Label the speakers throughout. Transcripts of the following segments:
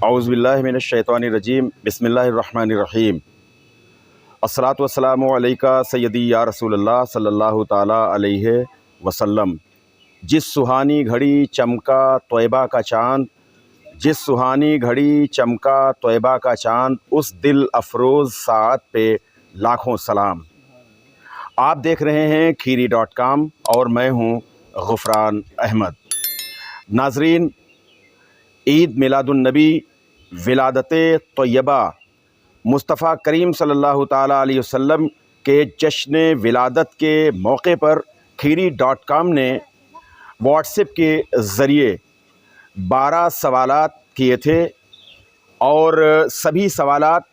Speaker 1: औज़ुबिल्लाहि मिनश्शैतानिर्रजीम बिस्मिल्लाहिर्रहमानिर्रहीम। अस्सलातु वस्सलामु अलैका सय्यदी या रसूलल्लाह सल्लल्लाहु ताला अलैहि वसल्लम। जिस सुहानी घड़ी चमका तौबा का चाँद, जिस सुहानी घड़ी चमका तौबा का चाँद, उस दिल अफरोज़ साअत पे लाखों सलाम। आप देख रहे हैं खीरी.com और मैं हूँ गुफ़रान अहमद। नाज़रीन, ईद मिलादुन्नबी विलादत तैयबा मुस्तफ़ा करीम सल्लल्लाहु ताला अलैहि वसल्लम के जश्न विलादत के मौके पर खीरी.com ने व्हाट्सएप के ज़रिए 12 सवालात किए थे और सभी सवालात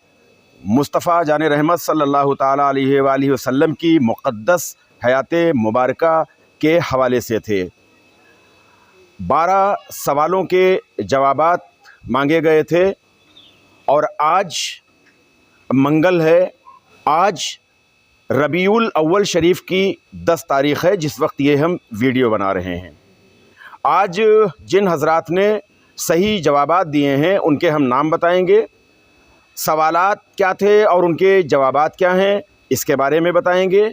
Speaker 1: मुस्तफ़ा जान रहमत सल्लल्लाहु ताला अलैहि वसल्लम की मुक़द्दस हयात मुबारका के हवाले से थे। 12 सवालों के जवाबात मांगे गए थे और आज मंगल है। आज रबीउल अव्वल शरीफ की 10 तारीख़ है जिस वक्त ये हम वीडियो बना रहे हैं। आज जिन हज़रात ने सही जवाबात दिए हैं उनके हम नाम बताएंगे, सवालात क्या थे और उनके जवाबात क्या हैं इसके बारे में बताएंगे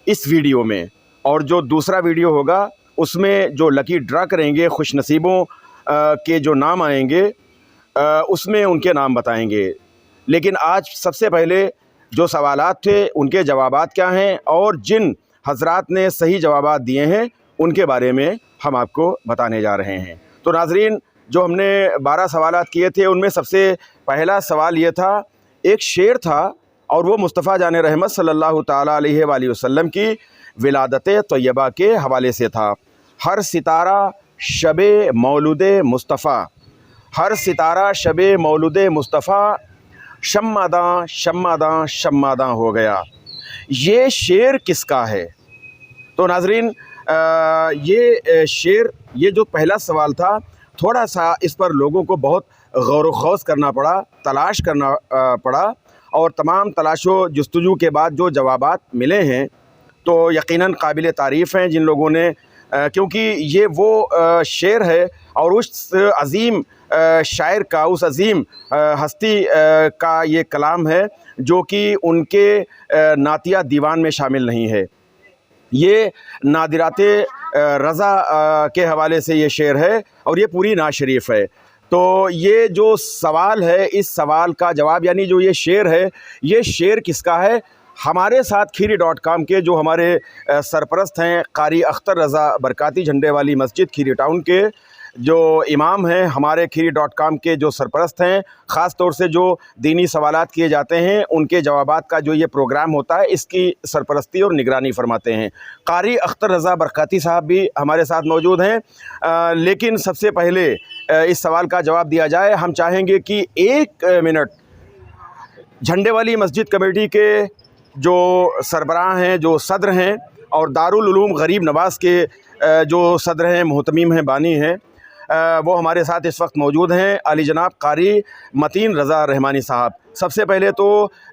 Speaker 1: इस वीडियो में। और जो दूसरा वीडियो होगा उसमें जो लकी ड्रा करेंगे, खुश नसीबों के जो नाम आएंगे उसमें उनके नाम बताएंगे। लेकिन आज सबसे पहले जो सवालात थे उनके जवाबात क्या हैं और जिन हज़रात ने सही जवाबात दिए हैं उनके बारे में हम आपको बताने जा रहे हैं। तो नाज़रीन, जो हमने 12 सवालात किए थे उनमें सबसे पहला सवाल ये था, एक शेर था और वो मुस्तफ़ा जान रहमत सल्लल्लाहु ताला अलैहि वसल्लम की विलादत तैयबा के हवाले से था। हर सितारा शबे मौलूद मुस्तफ़ा, हर सितारा शबे मौलूद मुस्तफ़ा, शम्मादां शम्मादां शम्मादां हो गया। ये शेर किसका है? तो नाज़रीन, ये शेर, ये जो पहला सवाल था, थोड़ा सा इस पर लोगों को बहुत गौर व खौज करना पड़ा, तलाश करना पड़ा और तमाम तलाशो जुस्तजू के बाद जो जवाबात मिले हैं तो यकीनन काबिल तारीफ़ हैं जिन लोगों ने, क्योंकि ये वो शेर है और उस अज़ीम शायर का, उस अज़ीम हस्ती का ये कलाम है जो कि उनके नातिया दीवान में शामिल नहीं है। ये नादिराते रज़ा के हवाले से ये शेर है और ये पूरी नात शरीफ है। तो ये जो सवाल है, इस सवाल का जवाब यानी जो ये शेर है, ये शेर किसका है? हमारे साथ खीरी.com के जो हमारे सरपरस्त हैं, कारी अख्तर रज़ा बरकाती झंडे वाली मस्जिद खीरी टाउन के जो इमाम हैं, हमारे खीरी.com के जो सरपरस्त हैं, ख़ास तौर से जो दीनी सवालात किए जाते हैं उनके जवाबात का जो ये प्रोग्राम होता है इसकी सरपरस्ती और निगरानी फरमाते हैं। कारी अख्तर रज़ा बरकाती साहब भी हमारे साथ मौजूद हैं। लेकिन सबसे पहले इस सवाल का जवाब दिया जाए। हम चाहेंगे कि 1 मिनट झंडे वाली मस्जिद कमेटी के जो सरबराह हैं, जो सदर हैं और दारुल उलूम गरीब नवाज़ के जो सदर हैं, मोहतमीम हैं, बानी हैं, वो हमारे साथ इस वक्त मौजूद हैं। अली जनाब कारी मतीन रज़ा रहमानी साहब, सबसे पहले तो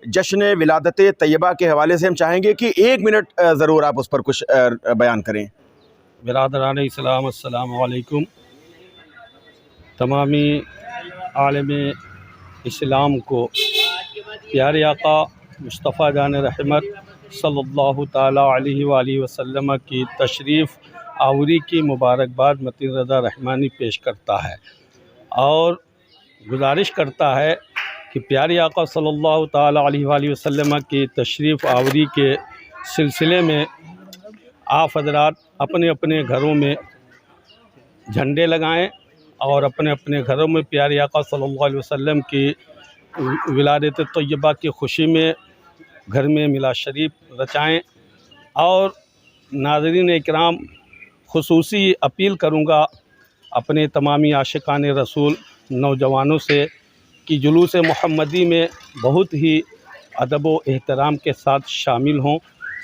Speaker 1: जश्न विलादत तैयबा के हवाले से हम चाहेंगे कि 1 मिनट ज़रूर आप उस पर कुछ बयान करें।
Speaker 2: बिरादरान इस्लाम, अस्सलामु अलैकुम। तमामी आलम इस्लाम को प्यारे आका मुस्तफ़ा जान रहमत सल्लल्लाहु ताला अलैहि वसल्लम की तशरीफ़ आवरी की मुबारकबाद मतीन रज़ा रहमानी पेश करता है और गुजारिश करता है कि प्यारे आका सल्लल्लाहु ताला अलैहि वसल्लम की तशरीफ़ आवरी के सिलसिले में आप हज़रात अपने अपने घरों में झंडे लगाएं और अपने अपने घरों में प्यारे आका सल्लल्लाहु अलैहि वसल्लम की विलादत तैयबा की खुशी में घर में मिलाद शरीफ रचाएं। और नाज़रीन इकराम, खुसूसी अपील करूँगा अपने तमामी आशिकान रसूल नौजवानों से कि जुलूस मुहम्मदी में बहुत ही अदब व एहतराम के साथ शामिल हों,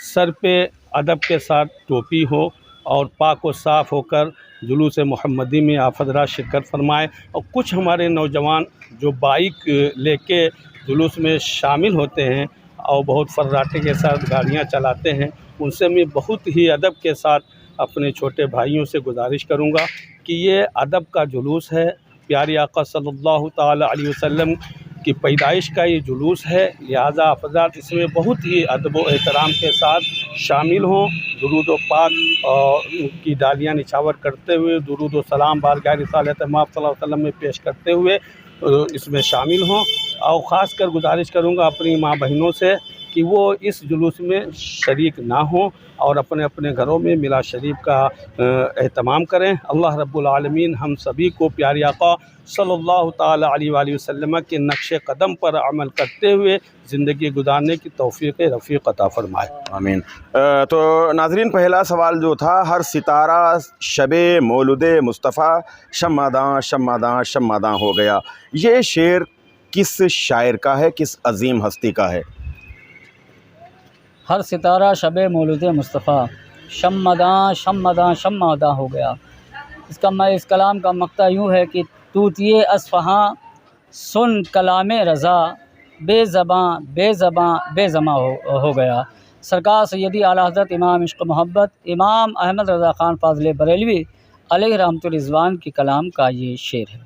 Speaker 2: सर पे अदब के साथ टोपी हो और पाक व साफ़ होकर जुलूस मुहम्मदी में आप हज़रात शिरकत फरमाएँ। और कुछ हमारे नौजवान जो बाइक लेके जुलूस में शामिल होते हैं और बहुत फर्राटे के साथ गाड़ियां चलाते हैं, उनसे मैं बहुत ही अदब के साथ अपने छोटे भाइयों से गुजारिश करूंगा कि ये अदब का जुलूस है प्यारे आका सल्लल्लाहु ताला अलैहि वसल्लम की पैदाइश का ये जुलूस है, लिहाजा आप हज़रात इसमें बहुत ही अदब व एहतराम के साथ शामिल हों। दुरूद व पाक की डालियाँ निछावर करते हुए दुरूद व सलाम बारगाह रिसालत माब सल्लल्लाहु अलैहि वसल्लम में पेश करते हुए इसमें शामिल हों। और ख़ास कर गुजारिश करूँगा अपनी माँ बहनों से कि वो इस जुलूस में शरीक ना हों और अपने अपने घरों में मिलाद शरीफ का एहतमाम करें। अल्लाह रब्बुल आलमीन हम सभी को प्यारे आका सल्लल्लाहु ताला अलैहि वसल्लम के नक्श कदम पर अमल करते हुए ज़िंदगी गुजारने की तौफीक रफ़ीक अता फरमाए।
Speaker 1: आमीन। तो नाज़रीन, पहला सवाल जो था, हर सितारा शबे मौलूद मुस्तफ़ा शम्मादां शम्मादां शम्मादां हो गया, ये शेर किस शायर का है, किस अजीम हस्ती का है?
Speaker 3: हर सितारा शब मौलूद मुस्तफ़ा शम्मादां शम्मादां शम्मादां हो गया। इस कलाम का मक्ता यूँ है कि तूतिए असफ़हां सुन कलाम रज़ा बेज़बां बेज़बां बेज़मा हो गया। सरकार सैयदी आला हज़रत इमाम इश्क़ मोहब्बत इमाम अहमद रज़ा ख़ान फ़ाज़िल बरेलवी अलैहि रहमतुर रिज़वान की कलाम का ये शेर है।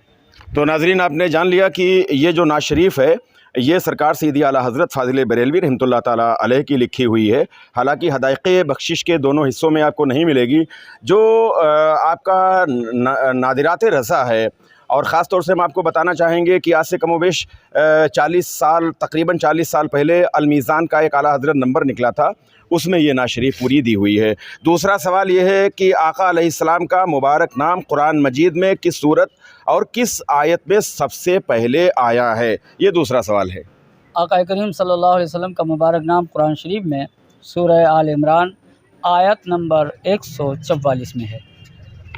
Speaker 1: तो नाज़रीन, आपने जान लिया कि ये जो नात शरीफ है ये सरकार सैयदी आला हज़रत फ़ाज़िल बरेलवी रहमतुल्लाह ताला अलैह की लिखी हुई है। हालांकि हदाइक़ बख्शिश के दोनों हिस्सों में आपको नहीं मिलेगी। जो आपका नादिरात रज़ा है, और ख़ास तौर से हम आपको बताना चाहेंगे कि आज से कमोबेश 40 साल, तकरीबन 40 साल पहले अलमीज़ान का एक आला हज़रत नंबर निकला था, उसमें ये नात शरीफ पूरी दी हुई है। दूसरा सवाल ये है कि आका अलैहिस्सलाम का मुबारक नाम कुरान मजीद में किस सूरत और किस आयत में सबसे पहले आया है, ये दूसरा सवाल है।
Speaker 3: आका करीम सल्लल्लाहु अलैहि वसल्लम का मुबारक नाम कुरान शरीफ में सूरह आल इमरान आयत नंबर 144 में है।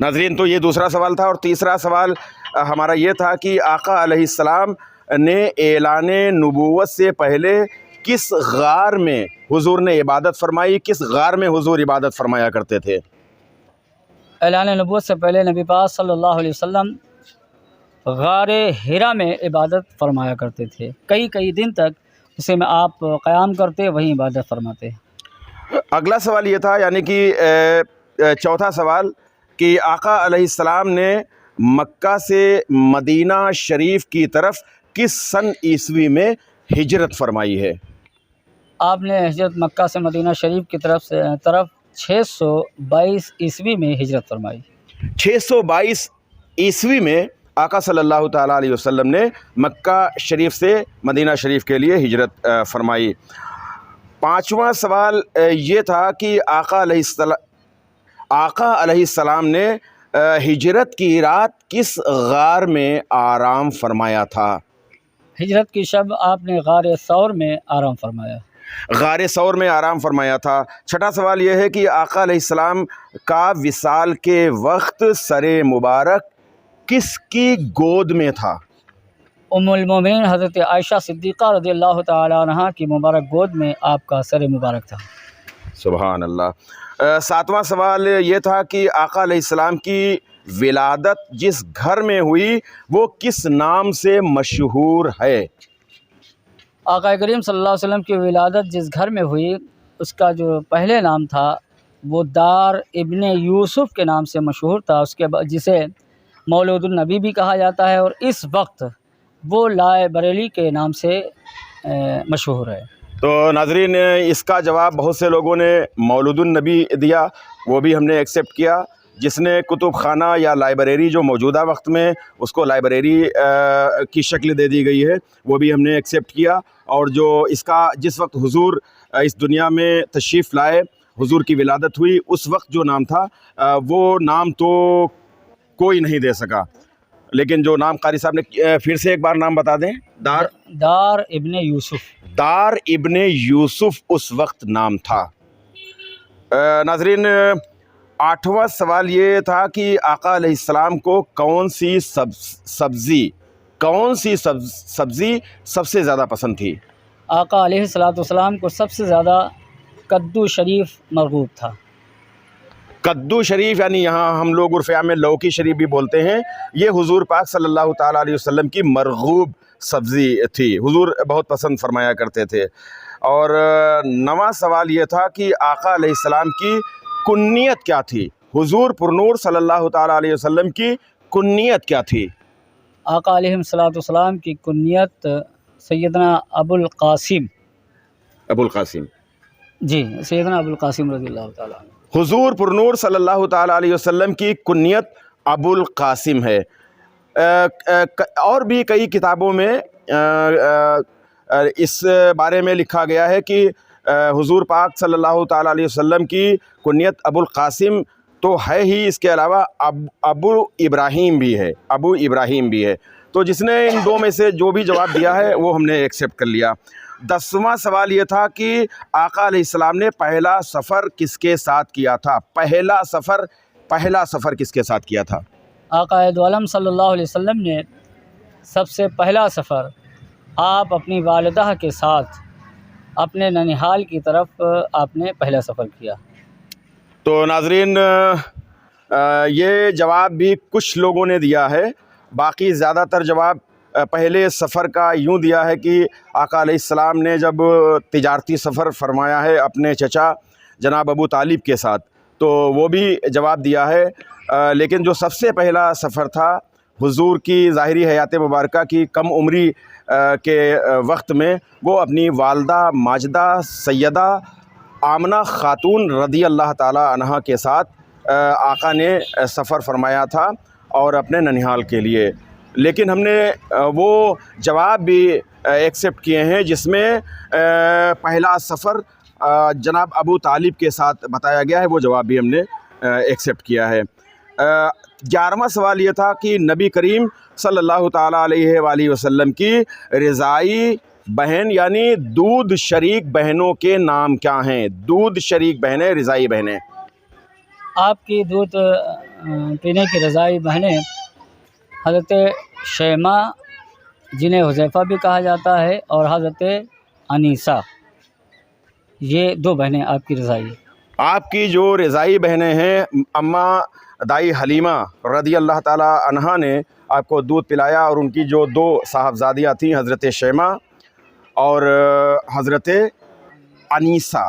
Speaker 1: नाज़रीन, तो ये दूसरा सवाल था। और तीसरा सवाल हमारा ये था कि आका अलैहिस्सलाम ने ऐलाने नबूवत से पहले किस गार में हुजूर ने इबादत फरमाई, किस गार में हुजूर इबादत फरमाया करते थे?
Speaker 3: ऐलान नबूवत से पहले नबी पाक सल्लल्लाहु अलैहि वसल्लम गारे हिरा में इबादत फरमाया करते थे। कई दिन तक उसे में आप क़याम करते, वहीं इबादत फरमाते।
Speaker 1: अगला सवाल ये था, यानी कि चौथा सवाल, कि आका अलैहिस्सलाम ने मक्का से मदीना शरीफ की तरफ किस सन ईस्वी में हिजरत फरमाई है?
Speaker 3: आपने हिजरत मक्का से मदीना शरीफ की तरफ 622 ईस्वी में हिजरत फरमाई।
Speaker 1: 622 ईस्वी में आका सल्लल्लाहु ताला अलैहि वसल्लम ने मक्का शरीफ से मदीना शरीफ के लिए हिजरत फरमाई। पाँचवा सवाल ये था कि आका अलैहिस्सलाम ने हिजरत की रात किस गार में आराम फरमाया था?
Speaker 3: हिजरत की शब आपने गार सौर में आराम फरमाया।
Speaker 1: गार सौर में आराम फरमाया था। छठा सवाल यह है कि आका अलैहिस्सलाम का विसाल के वक्त सरे मुबारक किसकी गोद में था?
Speaker 3: उम्मुल मोमिनीन हज़रत आयशा सिद्दीक़ा रज़ियल्लाहु ताला अन्हा की मुबारक गोद में आपका सर मुबारक था।
Speaker 1: सुभान अल्लाह। सातवां सवाल ये था कि आका अलैहिस्सलाम की विलादत जिस घर में हुई वो किस नाम से मशहूर है?
Speaker 3: आका करीम सल्लल्लाहु अलैहि वसल्लम की विलादत जिस घर में हुई उसका जो पहले नाम था वो दार इब्ने यूसुफ के नाम से मशहूर था। उसके बाद जिसे मौलूदुन नबी भी कहा जाता है, और इस वक्त वो लाए बरेली के नाम से मशहूर है।
Speaker 1: तो नाज़रीन, इसका जवाब बहुत से लोगों ने मौलूदुन नबी दिया, वो भी हमने एक्सेप्ट किया। जिसने कुतुब खाना या लाइब्रेरी जो मौजूदा वक्त में उसको लाइब्रेरी की शक्ल दे दी गई है, वो भी हमने एक्सेप्ट किया। और जो इसका जिस वक्त हुजूर इस दुनिया में तशरीफ़ लाए, हुजूर की विलादत हुई, उस वक्त जो नाम था वो नाम तो कोई नहीं दे सका। लेकिन जो नाम कारी साहब ने फिर से एक बार नाम बता दें।
Speaker 3: दार इब्ने यूसुफ।
Speaker 1: दार इब्ने यूसुफ उस वक्त नाम था। नाज़रीन, आठवां सवाल ये था कि आका अलैहिस्सलाम को कौन सी सब्ज़ी सबसे ज़्यादा पसंद थी?
Speaker 3: आका अलैहिस्सलाम को सबसे ज़्यादा कद्दू शरीफ मरगूब था।
Speaker 1: कद्दू शरीफ यानी यहाँ हम लोग उर्फ़ में लौकी शरीफ भी बोलते हैं। ये हुजूर पाक सल्लल्लाहु ताला अलैहि वसल्लम की मरगूब सब्ज़ी थी, हुजूर बहुत पसंद फरमाया करते थे। और नवा सवाल ये था कि आका अलैहिस्सलाम की कुन्नियत क्या थी? हुजूर पुरनूर सल्लल्लाहु ताला अलैहि वसल्लम की कुन्नियत क्या थी?
Speaker 3: آقا علیہ السلام کی کنیت سیدنا ابو القاسم،
Speaker 1: ابو القاسم،
Speaker 3: جی سیدنا ابو القاسم رضی اللہ تعالیٰ عنہ۔
Speaker 1: حضور پرنور صلی اللہ تعالیٰ علیہ وسلم کی کنیت ابو القاسم ہے۔ اور بھی کئی کتابوں میں اس بارے میں لکھا گیا ہے کہ حضور پاک صلی اللہ تعالیٰ علیہ وسلم کی کنیت ابو القاسم تو ہے ہی، اس کے علاوہ ابو ابراہیم بھی ہے، ابو ابراہیم بھی ہے۔ تو جس نے ان دو میں سے جو بھی جواب دیا ہے وہ ہم نے ایکسیپٹ کر لیا۔ 10واں سوال یہ تھا کہ آقا علیہ السلام نے پہلا سفر کس کے ساتھ کیا تھا؟ پہلا سفر کس کے ساتھ کیا تھا؟
Speaker 3: آقا دو عالم صلی اللہ علیہ وسلم نے سب سے پہلا سفر آپ اپنی والدہ کے ساتھ اپنے ننیحال کی طرف آپ نے پہلا سفر کیا۔
Speaker 1: تو ناظرین یہ جواب بھی کچھ لوگوں نے دیا ہے، باقی زیادہ تر جواب پہلے سفر کا یوں دیا ہے کہ آقا علیہ السلام نے جب تجارتی سفر فرمایا ہے اپنے چچا جناب ابو طالب کے ساتھ، تو وہ بھی جواب دیا ہے۔ لیکن جو سب سے پہلا سفر تھا حضور کی ظاہری حیات مبارکہ کی کم عمری کے وقت میں، وہ اپنی والدہ ماجدہ سیدہ آمنہ خاتون رضی اللہ تعالی عنہا کے ساتھ آقا نے سفر فرمایا تھا اور اپنے ننیحال کے لیے۔ لیکن ہم نے وہ جواب بھی ایکسیپٹ کیے ہیں جس میں پہلا سفر جناب ابو طالب کے ساتھ بتایا گیا ہے، وہ جواب بھی ہم نے ایکسیپٹ کیا ہے۔ 11واں سوال یہ تھا کہ نبی کریم صلی اللہ تعالیٰ علیہ وآلہ وسلم کی رضائی بہن یعنی دودھ شریک بہنوں کے نام کیا ہیں؟ دودھ شریک بہنیں، رضائی بہنیں۔
Speaker 3: آپ کی دودھ پینے کی رضائی بہنیں حضرت شیمہ جنہیں حذیفہ بھی کہا جاتا ہے اور حضرت انیسہ، یہ دو بہنیں آپ کی رضائی۔
Speaker 1: آپ کی جو رضائی بہنیں ہیں، اماں دائی حلیمہ رضی اللہ تعالیٰ عنہا نے آپ کو دودھ پلایا، اور ان کی جو دو صاحبزادیاں تھیں حضرت شیمہ اور حضرت انیسہ،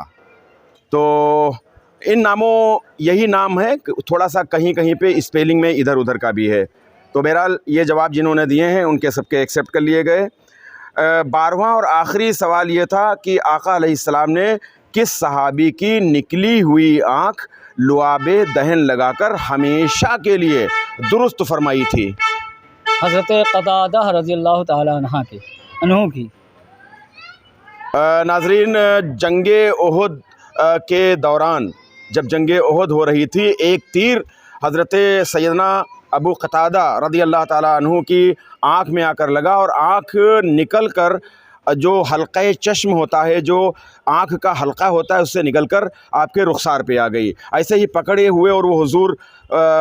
Speaker 1: تو ان ناموں یہی نام ہے، تھوڑا سا کہیں کہیں پہ اسپیلنگ میں ادھر ادھر کا بھی ہے۔ تو بہرحال یہ جواب جنہوں نے دیے ہیں ان کے سب کے ایکسیپٹ کر لیے گئے۔ 12واں اور آخری سوال یہ تھا کہ آقا علیہ السلام نے کس صحابی کی نکلی ہوئی آنکھ لعاب دہن لگا کر ہمیشہ کے لیے درست فرمائی تھی؟
Speaker 3: حضرت قتادہ رضی اللہ تعالیٰ عنہ کی۔
Speaker 1: ناظرین جنگ احد کے دوران جب جنگ احد ہو رہی تھی، ایک تیر حضرت سیدنا ابو قتادہ رضی اللہ تعالیٰ عنہ کی آنکھ میں آ کر لگا، اور آنکھ نکل کر جو حلقہ چشم ہوتا ہے، جو آنکھ کا حلقہ ہوتا ہے، اس سے نکل کر آپ کے رخسار پہ آ گئی۔ ایسے ہی پکڑے ہوئے اور وہ حضور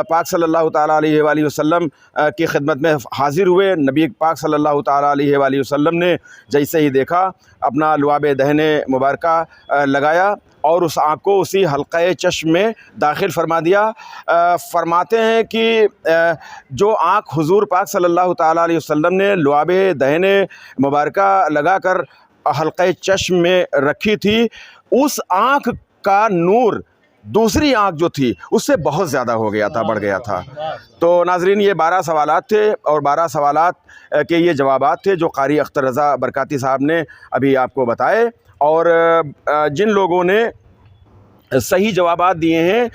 Speaker 1: پاک صلی اللہ تعالیٰ علیہ وآلہ وسلم کی خدمت میں حاضر ہوئے۔ نبی پاک صلی اللہ تعالیٰ علیہ وآلہ وسلم نے جیسے ہی دیکھا، اپنا لعاب دہن مبارکہ لگایا اور اس آنکھ کو اسی حلقہ چشم میں داخل فرما دیا۔ فرماتے ہیں کہ جو آنکھ حضور پاک صلی اللہ تعالیٰ علیہ وسلم نے لعاب دہن مبارکہ لگا کر حلقہ چشم میں رکھی تھی، اس آنکھ کا نور دوسری آنکھ جو تھی اس سے بہت زیادہ ہو گیا تھا، بڑھ گیا تھا۔ تو ناظرین یہ 12 سوالات تھے، اور 12 سوالات کے یہ جوابات تھے جو قاری اختر رضا برکاتی صاحب نے ابھی آپ کو بتائے۔ اور جن لوگوں نے صحیح جوابات دیے ہیں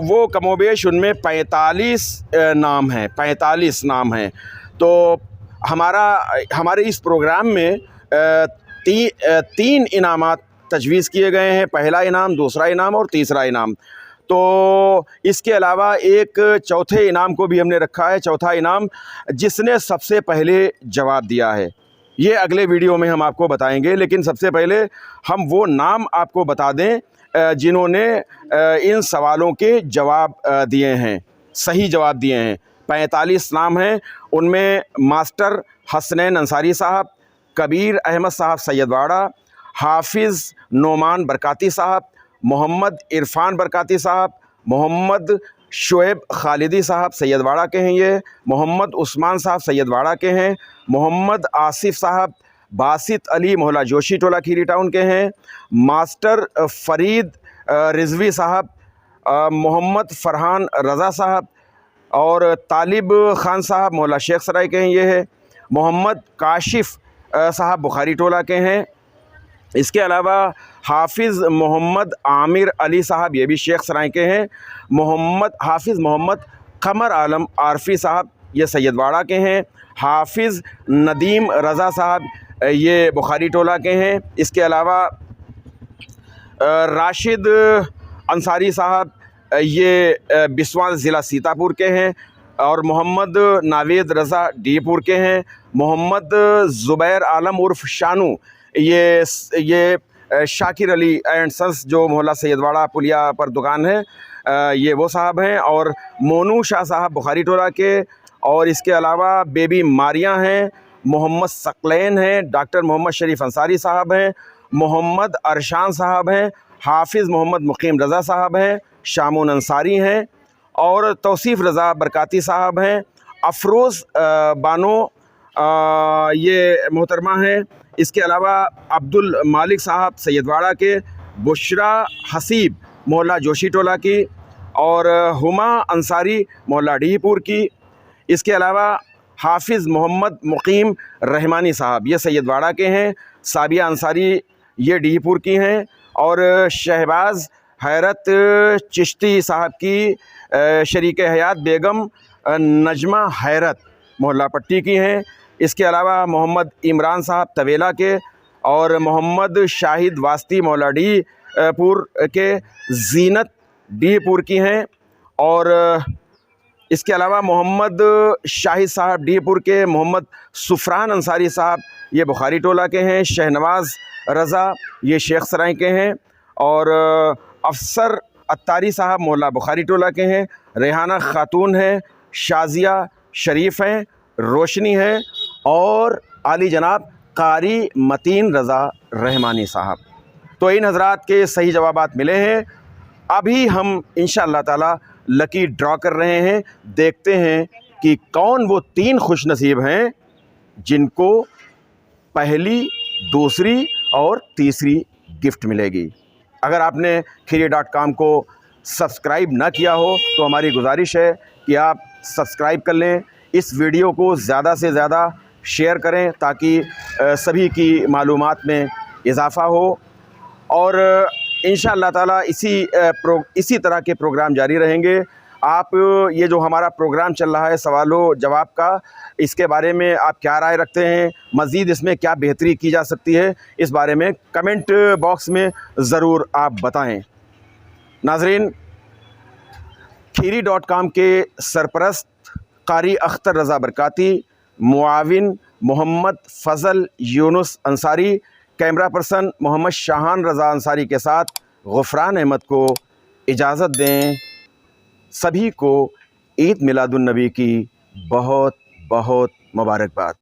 Speaker 1: وہ کم و بیش ان میں 45 نام ہیں، 45 نام ہیں۔ تو ہمارے اس پروگرام میں 3 انعامات تجویز کیے گئے ہیں، پہلا انعام، دوسرا انعام اور تیسرا انعام۔ تو اس کے علاوہ ایک چوتھے انعام کو بھی ہم نے رکھا ہے، چوتھا انعام جس نے سب سے پہلے جواب دیا ہے، یہ اگلے ویڈیو میں ہم آپ کو بتائیں گے۔ لیکن سب سے پہلے ہم وہ نام آپ کو بتا دیں جنہوں نے ان سوالوں کے جواب دیے ہیں، صحیح جواب دیے ہیں۔ 45 نام ہیں، ان میں ماسٹر حسنین انصاری صاحب، کبیر احمد صاحب سید واڑہ، حافظ نعمان برکاتی صاحب، محمد عرفان برکاتی صاحب، محمد شعیب خالدی صاحب سید واڑہ کے ہیں، یہ محمد عثمان صاحب سید واڑہ کے ہیں، محمد آصف صاحب باسط علی محلہ جوشی ٹولہ کھیری ٹاؤن کے ہیں، ماسٹر فرید رضوی صاحب، محمد فرحان رضا صاحب، اور طالب خان صاحب محلہ شیخ سرائے کے ہیں، یہ ہے۔ محمد کاشف صاحب بخاری ٹولہ کے ہیں۔ اس کے علاوہ حافظ محمد عامر علی صاحب، یہ بھی شیخ سرائے کے ہیں۔ حافظ محمد قمر عالم عارفی صاحب، یہ سید واڑہ کے ہیں۔ حافظ ندیم رضا صاحب، یہ بخاری ٹولہ کے ہیں۔ اس کے علاوہ راشد انصاری صاحب، یہ بسوان ضلع سیتاپور کے ہیں، اور محمد ناوید رضا ڈی پور کے ہیں۔ محمد زبیر عالم عرف شانو، یہ شاکر علی اینڈ سنس جو محلہ سید واڑہ پلیا پر دکان ہے، یہ وہ صاحب ہیں۔ اور مونو شاہ صاحب بخاری ٹولہ کے، اور اس کے علاوہ بیبی ماریاں ہیں، محمد ثقلین ہیں، ڈاکٹر محمد شریف انصاری صاحب ہیں، محمد ارشان صاحب ہیں، حافظ محمد مقیم رضا صاحب ہیں، شامون انصاری ہیں، اور توصیف رضا برکاتی صاحب ہیں۔ افروز بانو یہ محترمہ ہیں۔ اس کے علاوہ عبد المالک صاحب سید واڑہ کے، بشرا حسیب محلہ جوشی ٹولہ کی، اور ہما انصاری محلہ ڈی پور کی۔ اس کے علاوہ حافظ محمد مقیم رحمانی صاحب، یہ سید واڑہ کے ہیں۔ سابیہ انصاری، یہ ڈی پور کی ہیں، اور شہباز حیرت چشتی صاحب کی شریک حیات بیگم نجمہ حیرت محلہ پٹی کی ہیں۔ اس کے علاوہ محمد عمران صاحب طویلہ کے، اور محمد شاہد واسطی محلہ ڈی پور کے، زینت ڈی پور کی ہیں۔ اور اس کے علاوہ محمد شاہد صاحب ڈی پور کے، محمد سفران انصاری صاحب، یہ بخاری ٹولہ کے ہیں۔ شہنواز رضا، یہ شیخ سرائے کے ہیں، اور افسر اتاری صاحب محلہ بخاری ٹولہ کے ہیں۔ ریحانہ خاتون ہیں، شازیہ شریف ہیں، روشنی ہیں، اور عالی جناب قاری متین رضا رحمانی صاحب۔ تو ان حضرات کے صحیح جوابات ملے ہیں۔ ابھی ہم انشاءاللہ تعالی لکی ڈرا کر رہے ہیں، دیکھتے ہیں کہ کون وہ 3 خوش نصیب ہیں جن کو پہلی، دوسری اور تیسری گفٹ ملے گی۔ اگر آپ نے kheeri.com کو سبسکرائب نہ کیا ہو تو ہماری گزارش ہے کہ آپ سبسکرائب کر لیں، اس ویڈیو کو زیادہ سے زیادہ شیئر کریں تاکہ سبھی کی معلومات میں اضافہ ہو، اور انشاءاللہ تعالیٰ اسی طرح کے پروگرام جاری رہیں گے۔ آپ یہ جو ہمارا پروگرام چل رہا ہے سوال و جواب کا، اس کے بارے میں آپ کیا رائے رکھتے ہیں، مزید اس میں کیا بہتری کی جا سکتی ہے، اس بارے میں کمنٹ باکس میں ضرور آپ بتائیں۔ ناظرین، kheeri.com کے سرپرست قاری اختر رضا برکاتی، معاون محمد فضل یونس انصاری، کیمرہ پرسن محمد شاہان رضا انصاری کے ساتھ غفران احمد کو اجازت دیں۔ سبھی کو عید میلاد النبی کی بہت بہت مبارکباد۔